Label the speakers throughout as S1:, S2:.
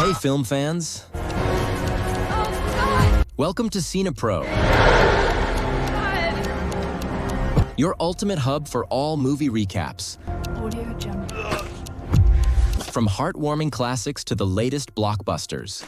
S1: Hey film fans,
S2: Oh, God!
S1: welcome to CinePro,
S2: God!
S1: your ultimate hub for all movie recaps.
S2: Audio Jungle.
S1: From heartwarming classics to the latest blockbusters.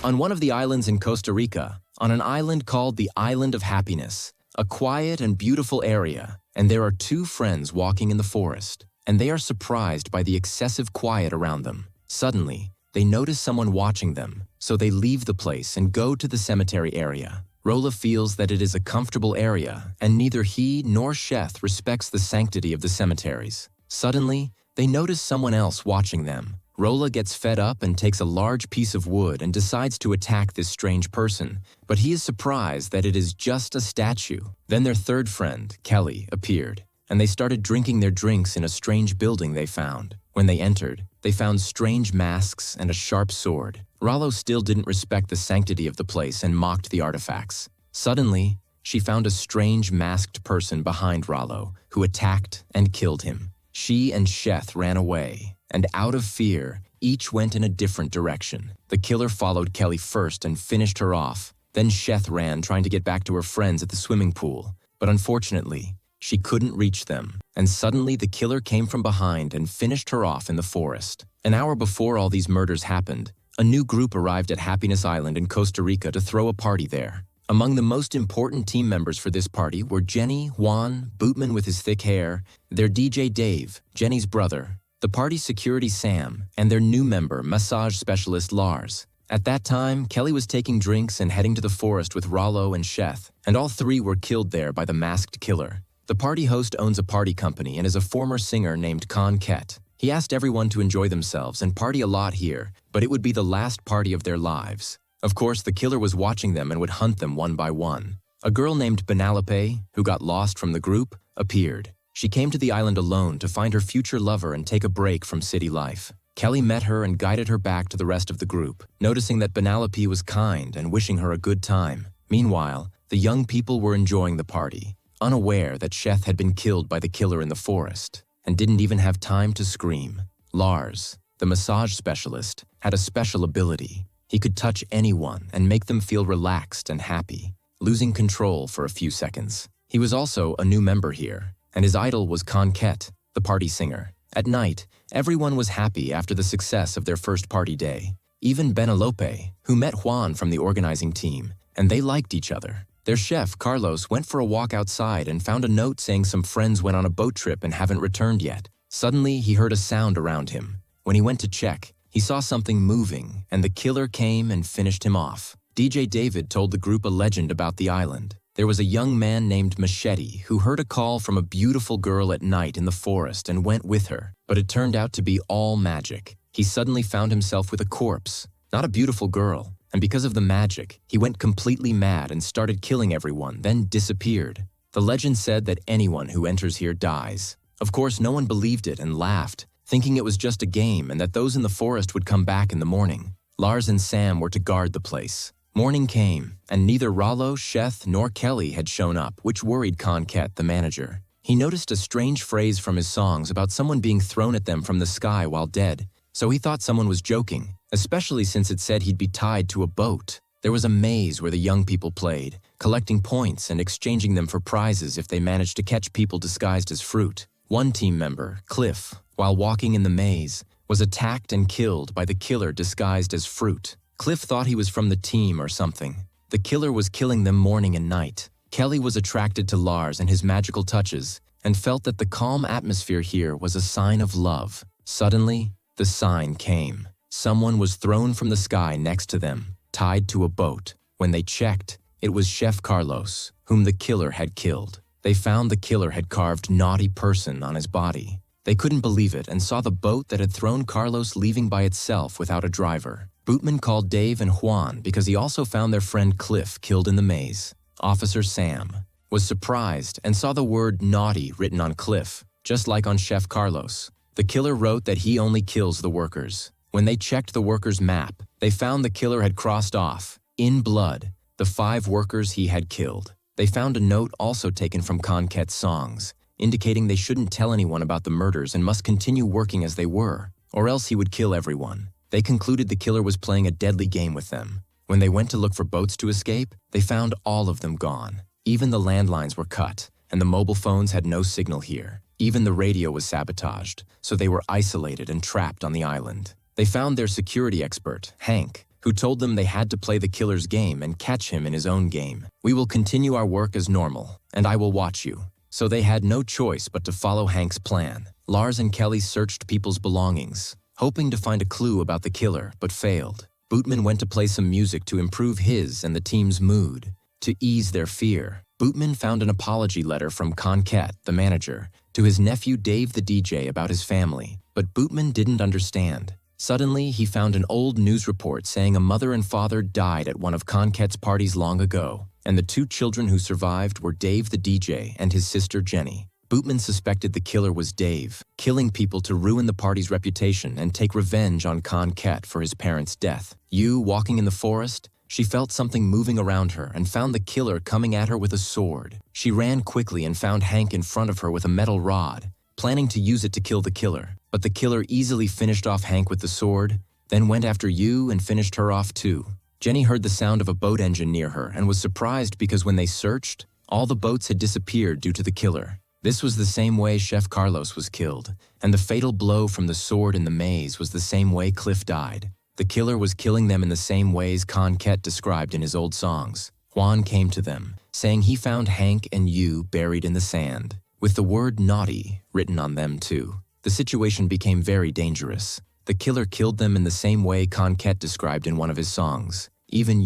S1: On one of the islands in Costa Rica, on an island called the Island of Happiness, a quiet and beautiful area, and there are two friends walking in the forest, and they are surprised by the excessive quiet around them. Suddenly, they notice someone watching them, so they leave the place and go to the cemetery area. Rolla feels that it is a comfortable area, and neither he nor Sheth respects the sanctity of the cemeteries. Suddenly, they notice someone else watching them. Rolla gets fed up and takes a large piece of wood and decides to attack this strange person, but he is surprised that it is just a statue. Then their third friend, Kelly, appeared, and they started drinking their drinks in a strange building they found. When they entered, they found strange masks and a sharp sword. Rollo still didn't respect the sanctity of the place and mocked the artifacts. Suddenly, she found a strange masked person behind Rollo, who attacked and killed him. She and Sheth ran away, and out of fear, each went in a different direction. The killer followed Kelly first and finished her off. Then Sheth ran, trying to get back to her friends at the swimming pool. But unfortunately, she couldn't reach them, and suddenly the killer came from behind and finished her off in the forest. An hour before all these murders happened, a new group arrived at Happiness Island in Costa Rica to throw a party there. Among the most important team members for this party were Jenny, Juan, Bootman with his thick hair, their DJ Dave, Jenny's brother, the party's security Sam, and their new member, massage specialist Lars. At that time, Kelly was taking drinks and heading to the forest with Rollo and Sheth, and all three were killed there by the masked killer. The party host owns a party company and is a former singer named Con Ket. He asked everyone to enjoy themselves and party a lot here, but it would be the last party of their lives. Of course, the killer was watching them and would hunt them one by one. A girl named Penelope, who got lost from the group, appeared. She came to the island alone to find her future lover and take a break from city life. Kelly met her and guided her back to the rest of the group, noticing that Penelope was kind and wishing her a good time. Meanwhile, the young people were enjoying the party, unaware that Sheth had been killed by the killer in the forest, and didn't even have time to scream. Lars, the massage specialist, had a special ability. He could touch anyone and make them feel relaxed and happy, losing control for a few seconds. He was also a new member here, and his idol was Con Ket, the party singer. At night, everyone was happy after the success of their first party day. Even Penelope, who met Juan from the organizing team, and they liked each other. Their chef, Carlos, went for a walk outside and found a note saying some friends went on a boat trip and haven't returned yet. Suddenly, he heard a sound around him. When he went to check, he saw something moving, and the killer came and finished him off. DJ David told the group a legend about the island. There was a young man named Mashety who heard a call from a beautiful girl at night in the forest and went with her, but it turned out to be all magic. He suddenly found himself with a corpse, not a beautiful girl, and because of the magic, he went completely mad and started killing everyone, then disappeared. The legend said that anyone who enters here dies. Of course, no one believed it and laughed, thinking it was just a game and that those in the forest would come back in the morning. Lars and Sam were to guard the place. Morning came, and neither Rollo, Sheth, nor Kelly had shown up, which worried Con Ket, the manager. He noticed a strange phrase from his songs about someone being thrown at them from the sky while dead, so he thought someone was joking, especially since it said he'd be tied to a boat. There was a maze where the young people played, collecting points and exchanging them for prizes if they managed to catch people disguised as fruit. One team member, Cliff, while walking in the maze, was attacked and killed by the killer disguised as fruit. Cliff thought he was from the team or something. The killer was killing them morning and night. Kelly was attracted to Lars and his magical touches and felt that the calm atmosphere here was a sign of love. Suddenly, the sign came. Someone was thrown from the sky next to them, tied to a boat. When they checked, it was Chef Carlos, whom the killer had killed. They found the killer had carved naughty person on his body. They couldn't believe it and saw the boat that had thrown Carlos leaving by itself without a driver. Bootman called Dave and Juan because he also found their friend Cliff killed in the maze. Officer Sam was surprised and saw the word naughty written on Cliff, just like on Chef Carlos. The killer wrote that he only kills the workers. When they checked the workers' map, they found the killer had crossed off, in blood, the 5 workers he had killed. They found a note also taken from Con Ket's songs, indicating they shouldn't tell anyone about the murders and must continue working as they were. or else he would kill everyone. They concluded the killer was playing a deadly game with them. When they went to look for boats to escape, they found all of them gone. Even the landlines were cut, and the mobile phones had no signal here. Even the radio was sabotaged, so they were isolated and trapped on the island. They found their security expert, Hank, who told them they had to play the killer's game and catch him in his own game. "We will continue our work as normal, and I will watch you." So they had no choice but to follow Hank's plan. Lars and Kelly searched people's belongings, hoping to find a clue about the killer, but failed. Bootman went to play some music to improve his and the team's mood. To ease their fear, Bootman found an apology letter from Conquette, the manager, to his nephew Dave the DJ about his family, but Bootman didn't understand. Suddenly, he found an old news report saying a mother and father died at one of Conquette's parties long ago, and the two children who survived were Dave the DJ and his sister Jenny. Bootman suspected the killer was Dave, killing people to ruin the party's reputation and take revenge on Conquette for his parents' death. Walking in the forest, she felt something moving around her and found the killer coming at her with a sword. She ran quickly and found Hank in front of her with a metal rod, planning to use it to kill the killer. But the killer easily finished off Hank with the sword, then went after and finished her off too. Jenny heard the sound of a boat engine near her and was surprised because when they searched, all the boats had disappeared due to the killer. This was the same way Chef Carlos was killed, and the fatal blow from the sword in the maze was the same way Cliff died. The killer was killing them in the same ways Conquette described in his old songs. Juan came to them, saying he found Hank and buried in the sand, with the word naughty written on them too. The situation became very dangerous. The killer killed them in the same way Conquette described in one of his songs. Even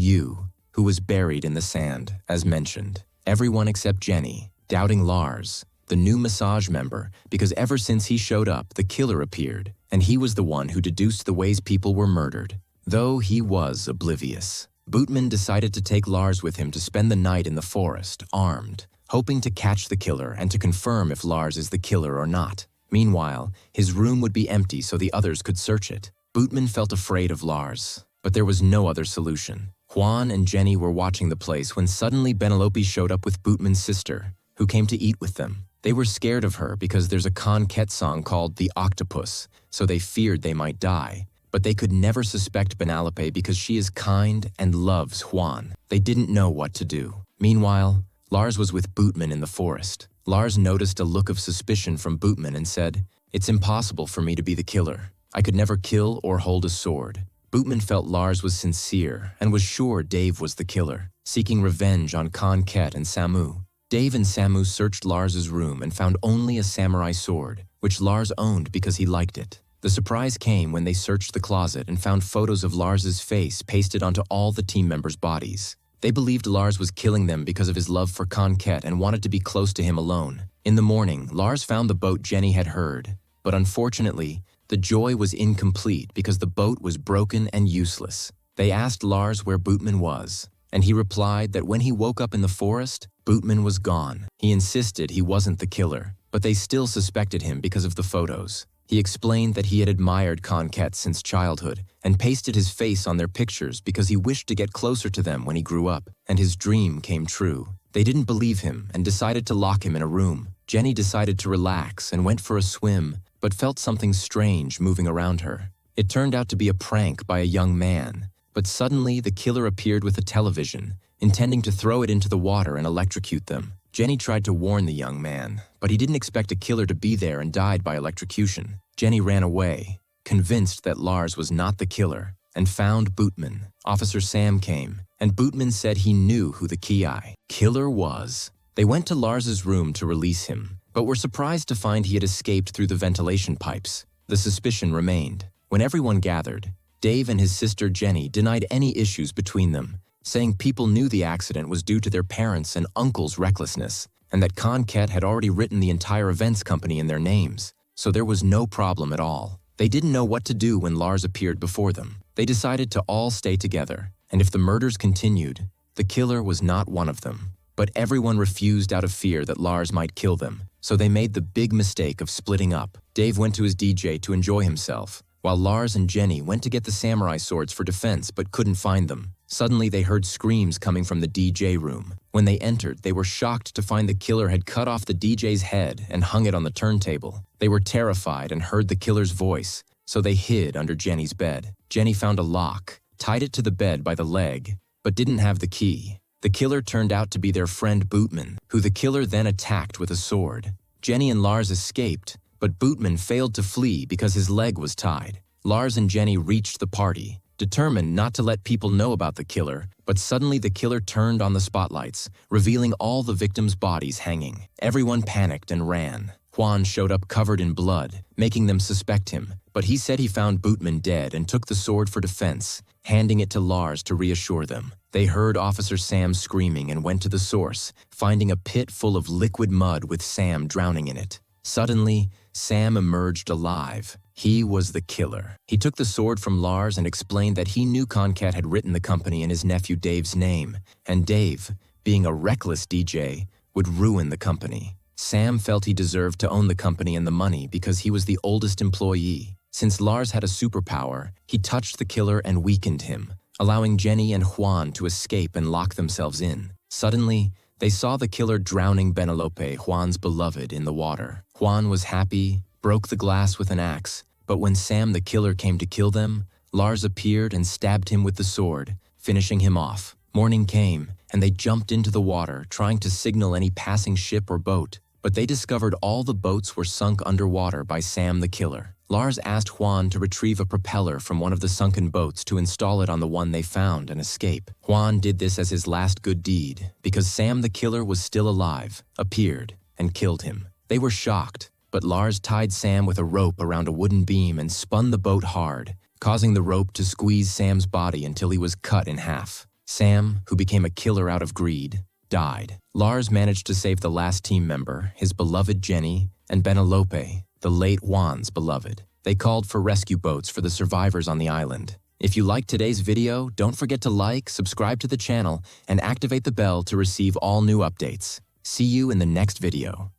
S1: who was buried in the sand, as mentioned. Everyone except Jenny, doubting Lars, the new massage member, because ever since he showed up, the killer appeared, and he was the one who deduced the ways people were murdered. Though he was oblivious. Bootman decided to take Lars with him to spend the night in the forest, armed, hoping to catch the killer and to confirm if Lars is the killer or not. Meanwhile, his room would be empty so the others could search it. Bootman felt afraid of Lars, but there was no other solution. Juan and Jenny were watching the place when suddenly Benelope showed up with Bootman's sister, who came to eat with them. They were scared of her because there's a Conquette song called The Octopus, so they feared they might die. But they could never suspect Benelope because she is kind and loves Juan. They didn't know what to do. Meanwhile, Lars was with Bootman in the forest. Lars noticed a look of suspicion from Bootman and said, "It's impossible for me to be the killer. I could never kill or hold a sword." Bootman felt Lars was sincere and was sure Dave was the killer, seeking revenge on Conquette and Samu. Dave and Samu searched Lars's room and found only a samurai sword, which Lars owned because he liked it. The surprise came when they searched the closet and found photos of Lars's face pasted onto all the team members' bodies. They believed Lars was killing them because of his love for Conquette and wanted to be close to him alone. In the morning, Lars found the boat Jenny had heard, but unfortunately, the joy was incomplete because the boat was broken and useless. They asked Lars where Bootman was, and he replied that when he woke up in the forest, Bootman was gone. He insisted he wasn't the killer, but they still suspected him because of the photos. He explained that he had admired Conquette since childhood and pasted his face on their pictures because he wished to get closer to them when he grew up, and his dream came true. They didn't believe him and decided to lock him in a room. Jenny decided to relax and went for a swim, but felt something strange moving around her. It turned out to be a prank by a young man, but suddenly the killer appeared with a television, intending to throw it into the water and electrocute them. Jenny tried to warn the young man, but he didn't expect a killer to be there and died by electrocution. Jenny ran away, convinced that Lars was not the killer, and found Bootman. Officer Sam came, and Bootman said he knew who the killer was. They went to Lars's room to release him, but were surprised to find he had escaped through the ventilation pipes. The suspicion remained. When everyone gathered, Dave and his sister Jenny denied any issues between them, saying people knew the accident was due to their parents' and uncle's recklessness, and that Conquette had already written the entire events company in their names, so there was no problem at all. They didn't know what to do when Lars appeared before them. They decided to all stay together, and if the murders continued, the killer was not one of them. But everyone refused out of fear that Lars might kill them, so they made the big mistake of splitting up. Dave went to his DJ to enjoy himself, while Lars and Jenny went to get the samurai swords for defense but couldn't find them. Suddenly they heard screams coming from the DJ room. When they entered, they were shocked to find the killer had cut off the DJ's head and hung it on the turntable. They were terrified and heard the killer's voice, so they hid under Jenny's bed. Jenny found a lock, tied it to the bed by the leg, but didn't have the key. The killer turned out to be their friend Bootman, who the killer then attacked with a sword. Jenny and Lars escaped, but Bootman failed to flee because his leg was tied. Lars and Jenny reached the party, determined not to let people know about the killer, but suddenly the killer turned on the spotlights, revealing all the victims' bodies hanging. Everyone panicked and ran. Juan showed up covered in blood, making them suspect him, but he said he found Bootman dead and took the sword for defense, handing it to Lars to reassure them. They heard Officer Sam screaming and went to the source, finding a pit full of liquid mud with Sam drowning in it. Suddenly, Sam emerged alive. He was the killer. He took the sword from Lars and explained that he knew Concat had written the company in his nephew Dave's name, and Dave, being a reckless DJ, would ruin the company. Sam felt he deserved to own the company and the money because he was the oldest employee. Since Lars had a superpower, he touched the killer and weakened him, allowing Jenny and Juan to escape and lock themselves in. Suddenly, they saw the killer drowning Benelope, Juan's beloved, in the water. Juan was happy, broke the glass with an axe, but when Sam the killer came to kill them, Lars appeared and stabbed him with the sword, finishing him off. Morning came, and they jumped into the water, trying to signal any passing ship or boat, but they discovered all the boats were sunk underwater by Sam the killer. Lars asked Juan to retrieve a propeller from one of the sunken boats to install it on the one they found and escape. Juan did this as his last good deed, because Sam the killer was still alive, appeared, and killed him. They were shocked, but Lars tied Sam with a rope around a wooden beam and spun the boat hard, causing the rope to squeeze Sam's body until he was cut in half. Sam, who became a killer out of greed, died. Lars managed to save the last team member, his beloved Jenny, and Benelope, the late Juan's beloved. They called for rescue boats for the survivors on the island. If you liked today's video, don't forget to like, subscribe to the channel, and activate the bell to receive all new updates. See you in the next video.